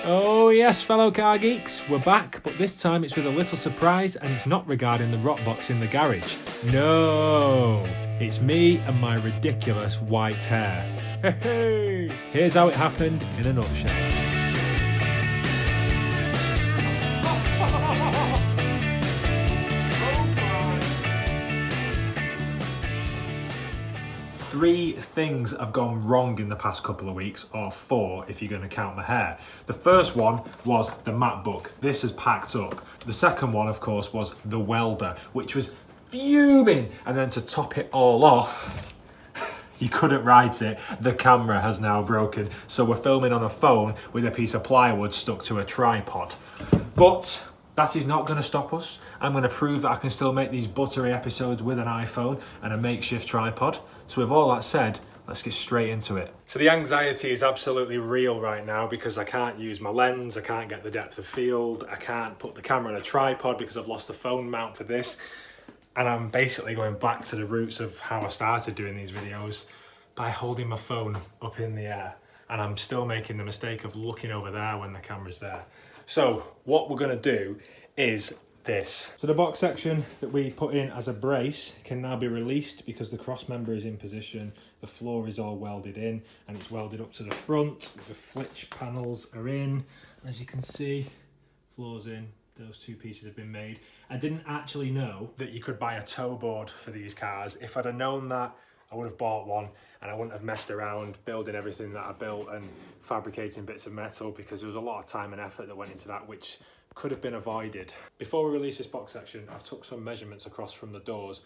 Oh yes, fellow car geeks, we're back, but this time it's with a little surprise, and it's not regarding the rock box in the garage. No, it's me and my ridiculous white hair. Hey, here's how it happened in a nutshell. Three things have gone wrong in the past couple of weeks, or four if you're going to count my hair. The first one was the MacBook. This has packed up. The second one, of course, was the welder, which was fuming. And then to top it all off, you couldn't write it, the camera has now broken. So we're filming on a phone with a piece of plywood stuck to a tripod. But that is not going to stop us. I'm going to prove that I can still make these buttery episodes with an iPhone and a makeshift tripod. So with all that said, let's get straight into it. So the anxiety is absolutely real right now because I can't use my lens, I can't get the depth of field, I can't put the camera on a tripod because I've lost the phone mount for this. And I'm basically going back to the roots of how I started doing these videos by holding my phone up in the air. And I'm still making the mistake of looking over there when the camera's there. So what we're gonna do is this. So the box section that we put in as a brace can now be released because the cross member is in position, the floor is all welded in, and it's welded up to the front. The flitch panels are in. As you can see, floor's in, those two pieces have been made. I didn't actually know that you could buy a tow board for these cars. If I'd have known that, I would have bought one and I wouldn't have messed around building everything that I built and fabricating bits of metal, because there was a lot of time and effort that went into that, which could have been avoided. Before we release this box section, I've took some measurements across from the doors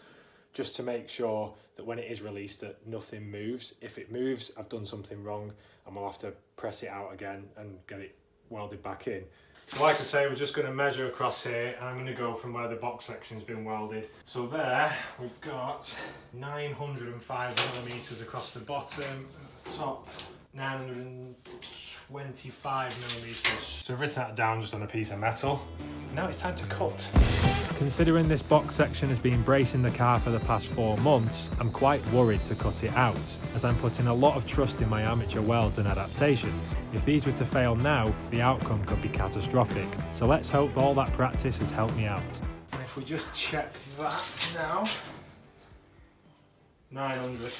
just to make sure that when it is released that nothing moves. If it moves, I've done something wrong and we'll have to press it out again and get it welded back in. So like I say, we're just going to measure across here, and I'm going to go from where the box section's been welded. So there we've got 905 millimeters across the bottom, top 925 millimeters. So I've written that down just on a piece of metal. And now it's time to cut. Considering this box section has been bracing the car for the past 4 months, I'm quite worried to cut it out, as I'm putting a lot of trust in my amateur welds and adaptations. If these were to fail now, the outcome could be catastrophic. So let's hope all that practice has helped me out. And if we just check that now, 900,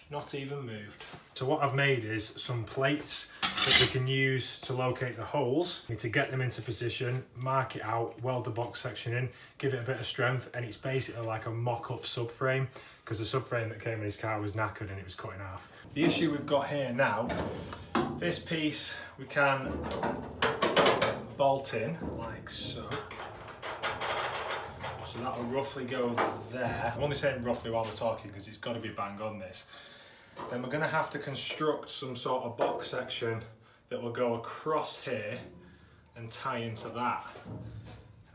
not even moved. So what I've made is some plates that we can use to locate the holes. Need to get them into position, mark it out, weld the box section in, give it a bit of strength, and it's basically like a mock-up subframe, because the subframe that came in his car was knackered and it was cut in half. The issue we've got here now, this piece we can bolt in like so. So that'll roughly go there. I'm only saying roughly while we're talking because it's got to be bang on this. Then we're going to have to construct some sort of box section that will go across here and tie into that.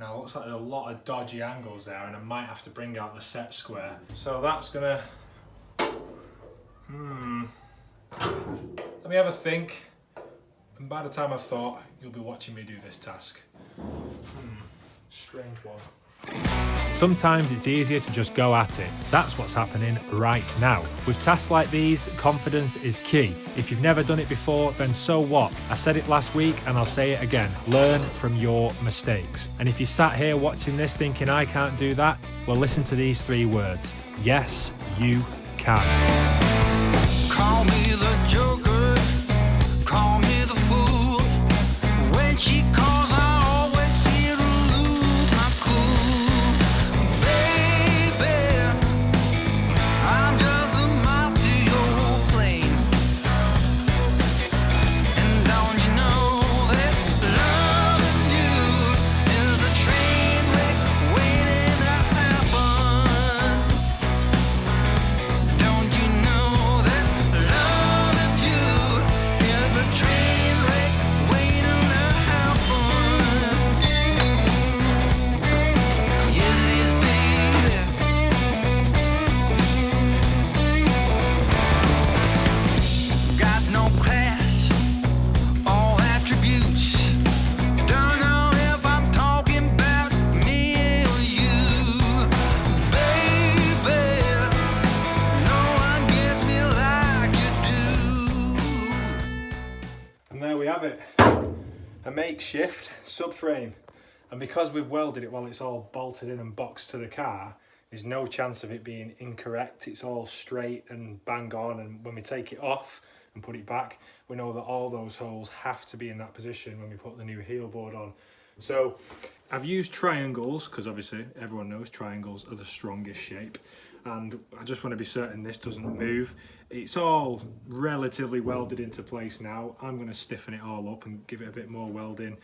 Now it looks like there's a lot of dodgy angles there, and I might have to bring out the set square. So that's going to... Let me have a think, and by the time I've thought, you'll be watching me do this task. Strange one. Sometimes it's easier to just go at it. That's what's happening right now. With tasks like these, confidence is key. If you've never done it before, then so what? I said it last week and I'll say it again. Learn from your mistakes. And if you sat here watching this thinking I can't do that, well, listen to these 3 words. Yes, you can. Call me the Joker, call me the fool. When she calls, I always seem to lose my cool. Baby, I'm just a moth to your flame. And don't you know that loving you is a train wreck waiting to happen? Don't you know that loving you is a train wreck waiting to happen? Yes, it is, baby. Got no class or attributes. Don't know if I'm talking about me or you, baby. No one gets me like you do. And there we have it. a makeshift subframe, and because we've welded it while it's all bolted in and boxed to the car, there's no chance of it being incorrect. It's all straight and bang on, and when we take it off and put it back, we know that all those holes have to be in that position when we put the new heel board on. So I've used triangles because obviously everyone knows triangles are the strongest shape, and I just want to be certain this doesn't move. It's all relatively welded into place now. I'm going to stiffen it all up and give it a bit more welding,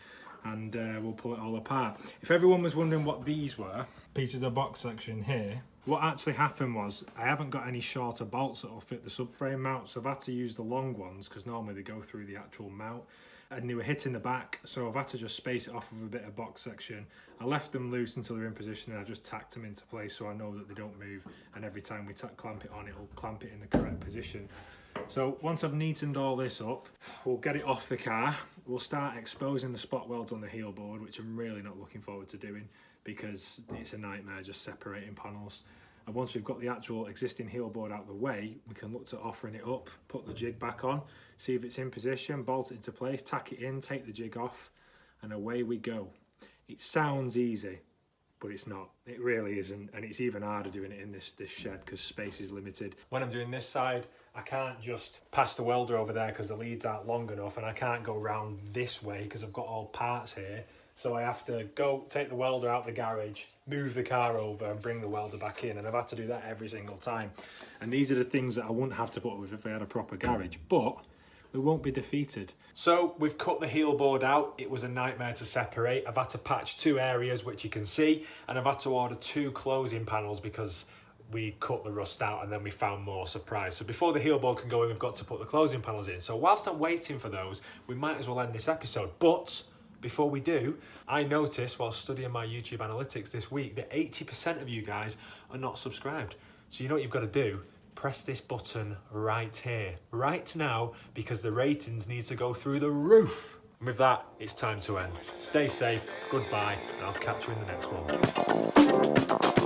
and we'll pull it all apart. If everyone was wondering what these were, pieces of box section here, what actually happened was I haven't got any shorter bolts that will fit the subframe mount, so I've had to use the long ones because normally they go through the actual mount, and they were hitting the back, so I've had to just space it off with a bit of box section. I left them loose until they're in position, and I just tacked them into place so I know that they don't move, and every time we clamp it on, it'll clamp it in the correct position. So once I've neatened all this up, we'll get it off the car. We'll start exposing the spot welds on the heel board, which I'm really not looking forward to doing because it's a nightmare just separating panels. And once we've got the actual existing heel board out of the way, we can look to offering it up, put the jig back on, see if it's in position, bolt it into place, tack it in, take the jig off, and away we go. It sounds easy, but it's not. It really isn't, and it's even harder doing it in this shed because space is limited. When I'm doing this side, I can't just pass the welder over there because the leads aren't long enough, and I can't go round this way because I've got all parts here. So I have to go take the welder out the garage, move the car over and bring the welder back in, and I've had to do that every single time. And these are the things that I wouldn't have to put with if I had a proper garage, but we won't be defeated. So we've cut the heel board out. It was a nightmare to separate. I've had to patch 2 areas, which you can see, and I've had to order 2 closing panels because we cut the rust out and then we found more, surprise. So before the heel board can go in, we've got to put the closing panels in. So whilst I'm waiting for those, we might as well end this episode. But before we do, I noticed while studying my YouTube analytics this week that 80% of you guys are not subscribed. So you know what you've got to do? Press this button right here, right now, because the ratings need to go through the roof. And with that, it's time to end. Stay safe, goodbye, and I'll catch you in the next one.